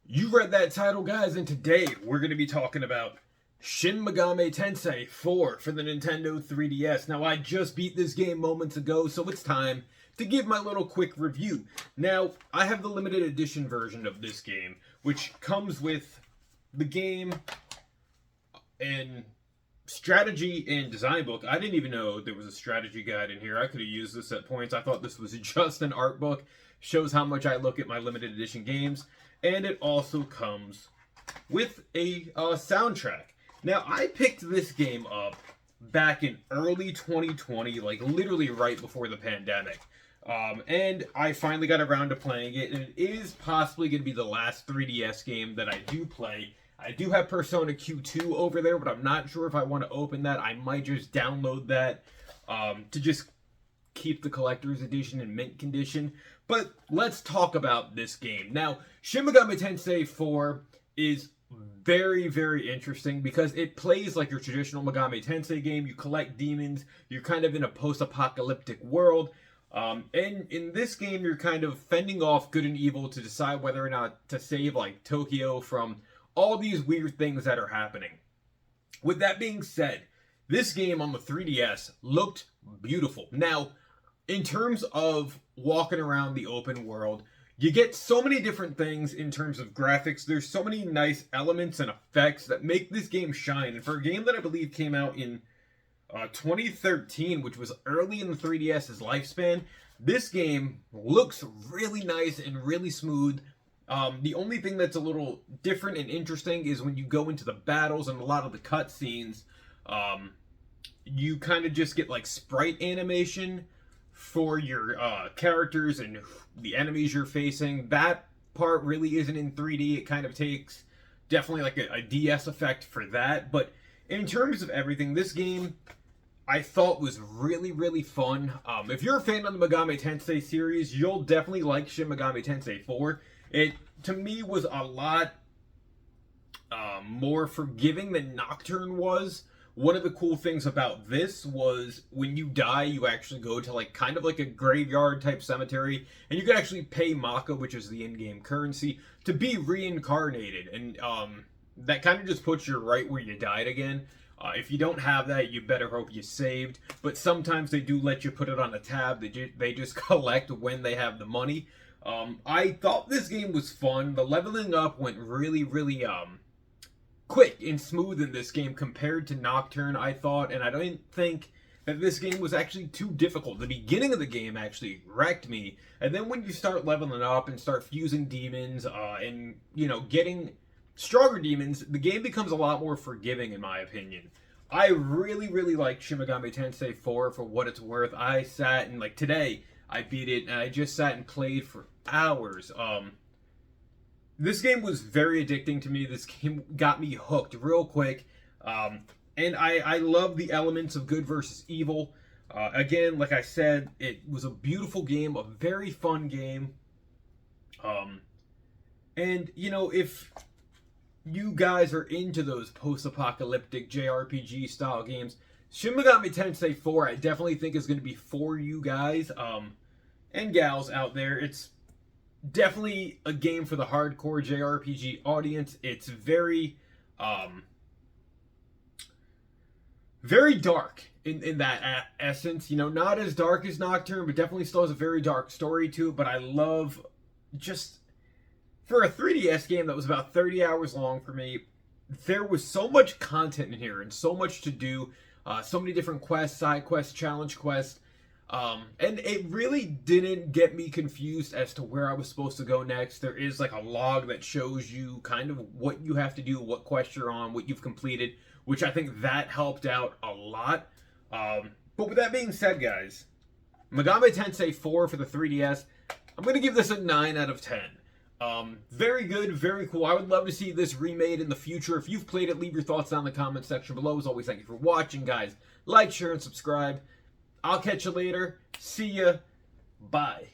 You read that title, guys, and today we're going to be talking about Shin Megami Tensei 4 for the Nintendo 3DS. Now, I just beat this game moments ago, so it's time to give my little quick review. Now, I have the limited edition version of this game, which comes with the game and strategy and design book. I didn't even know there was a strategy guide in here. I could have used this at points. I thought this was just an art book. Shows how much I look at my limited edition games. And it also comes with a soundtrack. Now, I picked this game up back in early 2020, like literally right before the pandemic. And I finally got around to playing it, and it is possibly going to be the last 3DS game that I do play. I do have Persona Q2 over there, but I'm not sure if I want to open that. I might just download that to just keep the collector's edition in mint condition. But let's talk about this game. Now, Shin Megami Tensei 4 is very, very interesting because it plays like your traditional Megami Tensei game. You collect demons. You're kind of in a post-apocalyptic world. And in this game, you're kind of fending off good and evil to decide whether or not to save, like, Tokyo from all these weird things that are happening. With that being said, this game on the 3DS looked beautiful. Now, in terms of walking around the open world, you get so many different things in terms of graphics. There's so many nice elements and effects that make this game shine. And for a game that I believe came out in 2013, which was early in the 3DS's lifespan, this game looks really nice and really smooth. The only thing that's a little different and interesting is when you go into the battles and a lot of the cutscenes, you kind of just get like sprite animation for your characters and the enemies you're facing. That part really isn't in 3D. It kind of takes definitely like a DS effect for that. But in terms of everything, this game I thought was really, really fun. If you're a fan of the Megami Tensei series, you'll definitely like Shin Megami Tensei 4. It, to me, was a lot more forgiving than Nocturne was. One of the cool things about this was when you die, you actually go to like kind of like a graveyard type cemetery, and you can actually pay Maka, which is the in-game currency, to be reincarnated. And that kind of just puts you right where you died again. If you don't have that, you better hope you saved. But sometimes they do let you put it on a tab. They just collect when they have the money. I thought this game was fun. The leveling up went really, really quick and smooth in this game compared to Nocturne, I thought, and I don't think that this game was actually too difficult. The beginning of the game actually wrecked me, and then when you start leveling up and start fusing demons and, you know, getting stronger demons, the game becomes a lot more forgiving, in my opinion. I really, really liked Shin Megami Tensei 4 for what it's worth. I sat and, like, today, I beat it, and I just sat and played for hours. This game was very addicting to me. This game got me hooked real quick. And I love the elements of good versus evil. Again, like I said, it was a beautiful game, a very fun game. And, you know, if you guys are into those post-apocalyptic JRPG style games, Shin Megami Tensei 4 I definitely think is going to be for you guys and gals out there. It's definitely a game for the hardcore JRPG audience. It's very, very dark in that essence. You know, not as dark as Nocturne, but definitely still has a very dark story to it. But I love, just for a 3DS game that was about 30 hours long for me, there was so much content in here and so much to do. So many different quests, side quests, challenge quests. And it really didn't get me confused as to where I was supposed to go next. There is like a log that shows you kind of what you have to do, what quest you're on, what you've completed, which I think that helped out a lot. But with that being said, guys, Megami Tensei 4 for the 3DS, I'm going to give this a 9 out of 10. Very good, very cool. I would love to see this remade in the future. If you've played it, leave your thoughts down in the comment section below. As always, thank you for watching, guys. Like, share, and subscribe. I'll catch you later. See ya. Bye.